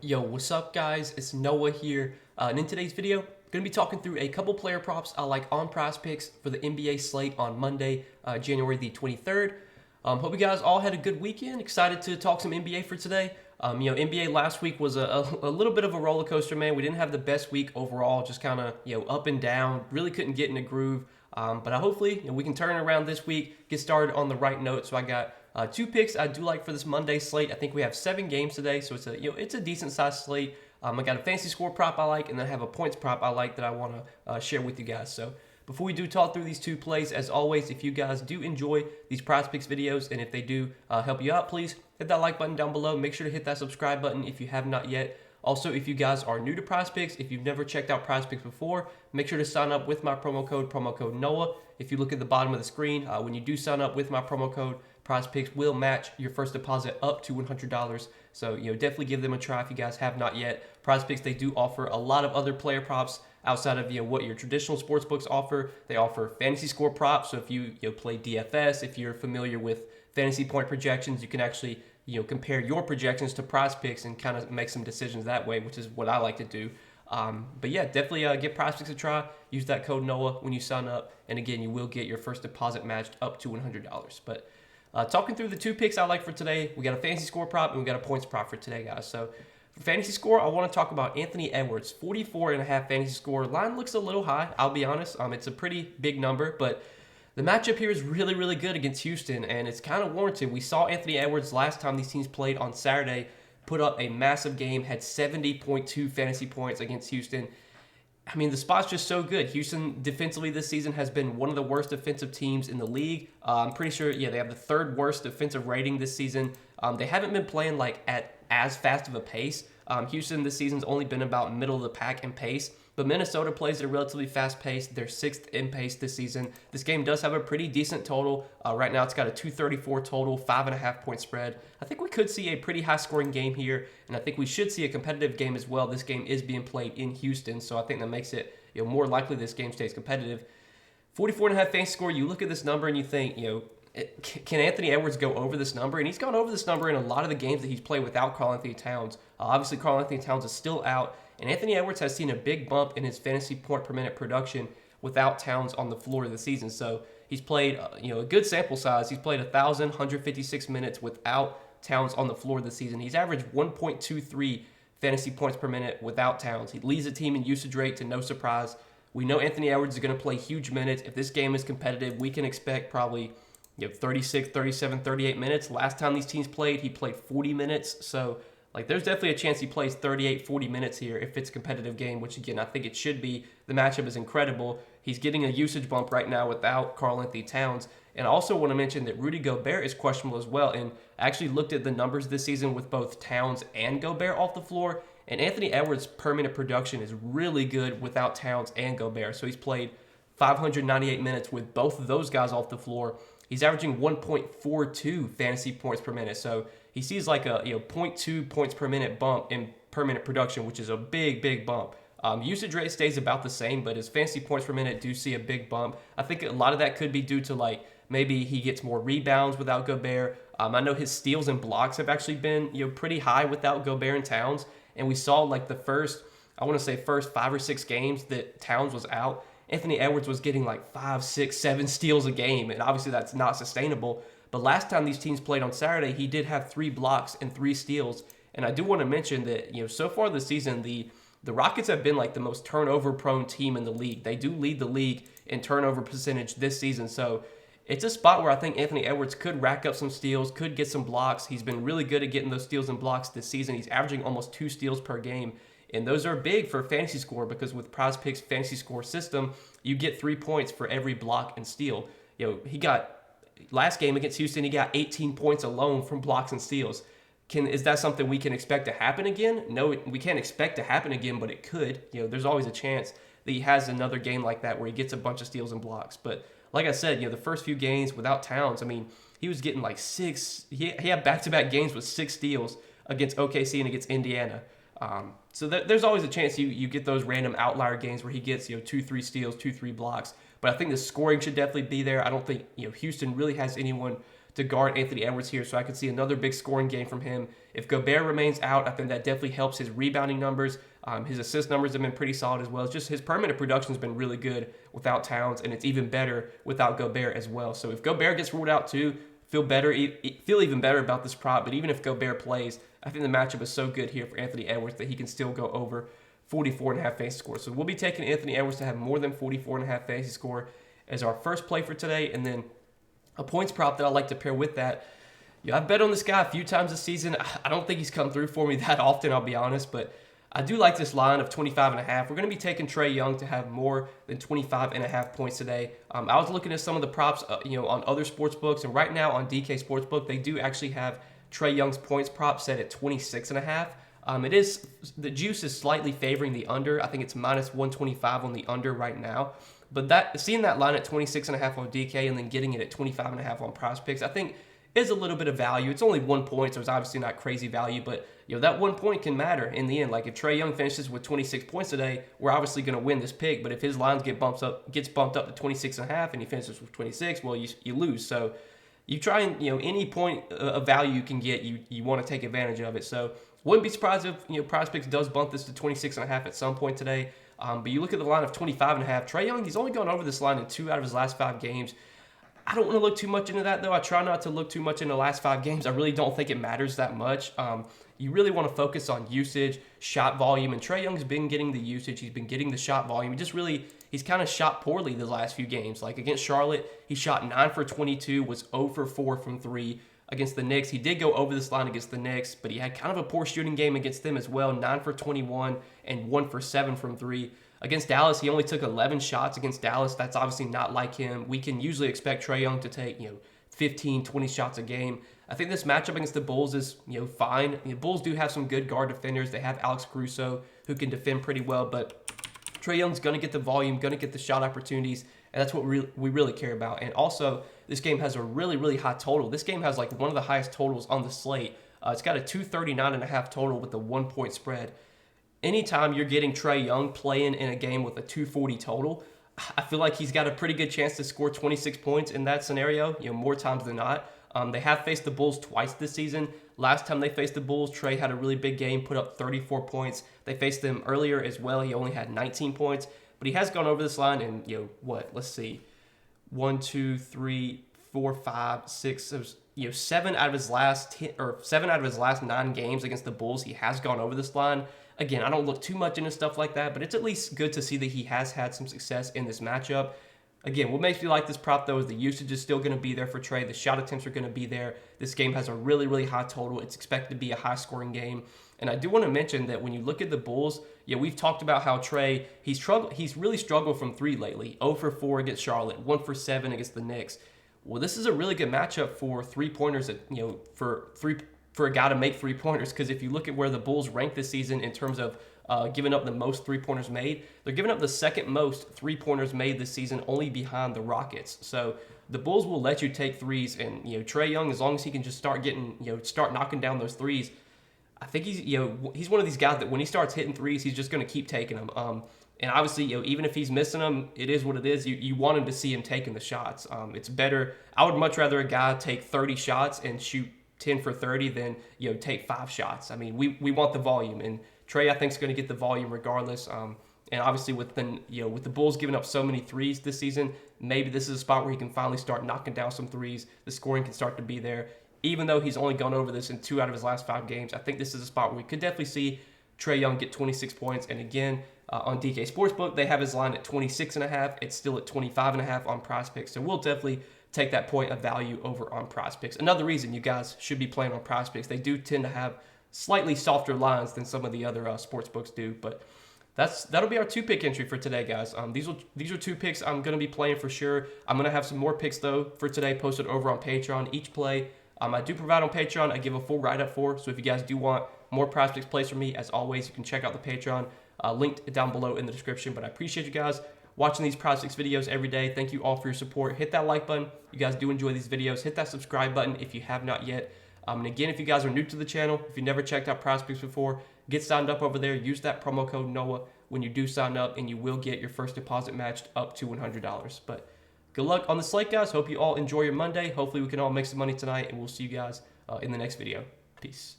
Yo, what's up guys? It's Noah here, and in today's video, I'm going to be talking through a couple player props I like on Prizepicks for the NBA slate on Monday, January the 23rd. Hope you guys all had a good weekend. Excited to talk some NBA for today. NBA last week was a little bit of a roller coaster, man. We didn't have the best week overall, just kind of up and down. Really couldn't get in a groove. But hopefully we can turn around this week, get started on the right note. So I got two picks I do like for this Monday slate. I think we have 7 games today, so it's a decent sized slate. I got a fantasy score prop I like, and then I have a points prop I like that I want to share with you guys. So before we do talk through these two plays, as always, if you guys do enjoy these Prizepicks videos, and if they do help you out, please hit that like button down below. Make sure to hit that subscribe button if you have not yet. Also, if you guys are new to Prizepicks, if you've never checked out Prizepicks before, make sure to sign up with my promo code Noah. If you look at the bottom of the screen, when you do sign up with my promo code, Prizepicks will match your first deposit up to $100. So definitely give them a try if you guys have not yet. Prizepicks, they do offer a lot of other player props outside of what your traditional sports books offer. They offer fantasy score props. So if you play DFS, if you're familiar with fantasy point projections, you can actually compare your projections to Prizepicks and kind of make some decisions that way, which is what I like to do. But yeah, definitely give Prizepicks a try. Use that code Noah when you sign up, and again, you will get your first deposit matched up to $100. But talking through the two picks I like for today, we got a fantasy score prop and we got a points prop for today, guys. So for fantasy score, I want to talk about Anthony Edwards, 44.5 fantasy score. Line looks a little high, I'll be honest. It's a pretty big number, but the matchup here is really, really good against Houston, and it's kind of warranted. We saw Anthony Edwards last time these teams played on Saturday, put up a massive game, had 70.2 fantasy points against Houston. The spot's just so good. Houston defensively this season has been one of the worst defensive teams in the league. I'm pretty sure, they have the 3rd worst defensive rating this season. They haven't been playing at as fast of a pace. Houston this season's only been about middle of the pack in pace, but Minnesota plays at a relatively fast pace. They're 6th in pace this season. This game does have a pretty decent total. Right now it's got a 234 total, 5.5 point spread. I think we could see a pretty high scoring game here, and I think we should see a competitive game as well. This game is being played in Houston, so I think that makes it more likely this game stays competitive. 44.5 fantasy score, you look at this number and you think, can Anthony Edwards go over this number? And he's gone over this number in a lot of the games that he's played without Karl-Anthony Towns. Obviously, Karl-Anthony Towns is still out, and Anthony Edwards has seen a big bump in his fantasy point per minute production without Towns on the floor of the season. So he's played, a good sample size. He's played 1,156 minutes without Towns on the floor of the season. He's averaged 1.23 fantasy points per minute without Towns. He leads the team in usage rate to no surprise. We know Anthony Edwards is going to play huge minutes. If this game is competitive, we can expect probably 36, 37, 38 minutes. Last time these teams played, he played 40 minutes. So, there's definitely a chance he plays 38, 40 minutes here if it's a competitive game, which, again, I think it should be. The matchup is incredible. He's getting a usage bump right now without Karl-Anthony Towns. And I also want to mention that Rudy Gobert is questionable as well. And I actually looked at the numbers this season with both Towns and Gobert off the floor. And Anthony Edwards' per minute production is really good without Towns and Gobert. So he's played 598 minutes with both of those guys off the floor. He's averaging 1.42 fantasy points per minute. So he sees a 0.2 points per minute bump in per minute production, which is a big, big bump. Usage rate stays about the same, but his fantasy points per minute do see a big bump. I think a lot of that could be due to maybe he gets more rebounds without Gobert. I know his steals and blocks have actually been pretty high without Gobert and Towns. And we saw the first 5 or 6 games that Towns was out, Anthony Edwards was getting 5, 6, 7 steals a game, and obviously that's not sustainable. But last time these teams played on Saturday, he did have 3 blocks and 3 steals. And I do want to mention that so far this season, the Rockets have been the most turnover-prone team in the league. They do lead the league in turnover percentage this season, so it's a spot where I think Anthony Edwards could rack up some steals, could get some blocks. He's been really good at getting those steals and blocks this season. He's averaging almost 2 steals per game. And those are big for fantasy score because with Prizepicks fantasy score system, you get 3 points for every block and steal. He got last game against Houston, he got 18 points alone from blocks and steals. Is that something we can expect to happen again? No, we can't expect to happen again, but it could. There's always a chance that he has another game like that where he gets a bunch of steals and blocks. But like I said, the first few games without Towns, he was getting 6. He had back-to-back games with 6 steals against OKC and against Indiana. So there's always a chance you get those random outlier games where he gets 2, 3 steals, 2, 3 blocks. But I think the scoring should definitely be there. I don't think Houston really has anyone to guard Anthony Edwards here, so I could see another big scoring game from him. If Gobert remains out, I think that definitely helps his rebounding numbers. His assist numbers have been pretty solid as well. It's just his perimeter production has been really good without Towns, and it's even better without Gobert as well. So if Gobert gets ruled out too, feel even better about this prop. But even if Gobert plays, I think the matchup is so good here for Anthony Edwards that he can still go over 44.5 fantasy score. So we'll be taking Anthony Edwards to have more than 44.5 fantasy score as our first play for today. And then a points prop that I like to pair with that. Yeah, I've bet on this guy a few times this season. I don't think he's come through for me that often, I'll be honest, but I do like this line of 25.5. We're going to be taking Trae Young to have more than 25.5 points today. I was looking at some of the props, on other sports books, and right now on DK Sportsbook, they do actually have Trae Young's points prop set at 26.5. The juice is slightly favoring the under. I think it's minus 125 on the under right now. But seeing that line at 26.5 on DK and then getting it at 25.5 on Prizepicks, I think is a little bit of value. It's only 1 point, so it's obviously not crazy value, but that 1 point can matter in the end. Like if Trae Young finishes with 26 points today, we're obviously going to win this pick. But if his lines gets bumped up to 26.5 and he finishes with 26, well, you lose. So you try and any point of value you can get, you want to take advantage of it. So wouldn't be surprised if Prizepicks does bump this to 26.5 at some point today. But you look at the line of 25.5. Trae Young, he's only gone over this line in 2 out of his last 5 games. I don't want to look too much into that, though. I try not to look too much into the last 5 games. I really don't think it matters that much. You really want to focus on usage, shot volume, and Trae Young's been getting the usage. He's been getting the shot volume. He's kind of shot poorly the last few games. Like against Charlotte, he shot 9 for 22, was 0 for 4 from 3. Against the Knicks, he did go over this line against the Knicks, but he had kind of a poor shooting game against them as well, 9 for 21 and 1 for 7 from 3. Against Dallas, he only took 11 shots against Dallas. That's obviously not like him. We can usually expect Trae Young to take 15, 20 shots a game. I think this matchup against the Bulls is fine. The Bulls do have some good guard defenders. They have Alex Caruso who can defend pretty well, but Trae Young's going to get the volume, going to get the shot opportunities, and that's what we really care about. And also, this game has a really, really high total. This game has like one of the highest totals on the slate. It's got a 239.5 total with a 1 point spread. Anytime you're getting Trae Young playing in a game with a 240 total, I feel like he's got a pretty good chance to score 26 points in that scenario, more times than not. They have faced the Bulls twice this season. Last time they faced the Bulls, Trae had a really big game, put up 34 points. They faced them earlier as well. He only had 19 points, but he has gone over this line and, let's see, 1, 2, 3, 4, 5, 6, 7 out of his last 9 games against the Bulls, he has gone over this line. Again, I don't look too much into stuff like that, but it's at least good to see that he has had some success in this matchup. Again, what makes me like this prop, though, is the usage is still going to be there for Trae. The shot attempts are going to be there. This game has a really, really high total. It's expected to be a high-scoring game. And I do want to mention that when you look at the Bulls, we've talked about how Trae, he's really struggled from 3 lately. 0 for 4 against Charlotte, 1 for 7 against the Knicks. Well, this is a really good matchup for three-pointers, for a guy to make 3-pointers, because if you look at where the Bulls rank this season in terms of giving up the most 3-pointers made, they're giving up the second most 3-pointers made this season, only behind the Rockets. So the Bulls will let you take threes, and Trae Young, as long as he can just start knocking down those threes, I think he's one of these guys that when he starts hitting threes, he's just going to keep taking them. And obviously, even if he's missing them, it is what it is. You want him to see him taking the shots. It's better. I would much rather a guy take 30 shots and shoot 10 for 30 than take 5 shots. I mean, we want the volume, and Trae, I think, is going to get the volume regardless. And obviously, with the Bulls giving up so many threes this season, maybe this is a spot where he can finally start knocking down some threes. The scoring can start to be there. Even though he's only gone over this in 2 out of his last 5 games, I think this is a spot where we could definitely see Trae Young get 26 points. And again, on DK Sportsbook, they have his line at 26.5. It's still at 25.5 on Prizepicks. So we'll definitely take that point of value over on Prizepicks. Another reason you guys should be playing on Prizepicks. They do tend to have slightly softer lines than some of the other sports books do, but that'll be our 2-pick entry for today, guys. These are 2 picks I'm going to be playing for sure. I'm going to have some more picks, though, for today posted over on Patreon. Each play I do provide on Patreon, I give a full write-up for, so if you guys do want more Prizepicks plays from me, as always, you can check out the Patreon, linked down below in the description. But I appreciate you guys watching these Prizepicks videos every day. Thank you all for your support. Hit that like button. You guys do enjoy these videos. Hit that subscribe button if you have not yet. And again, if you guys are new to the channel, if you never checked out Prizepicks before, get signed up over there. Use that promo code NOAH when you do sign up, and you will get your first deposit matched up to $100. But good luck on the slate, guys. Hope you all enjoy your Monday. Hopefully we can all make some money tonight, and we'll see you guys in the next video. Peace.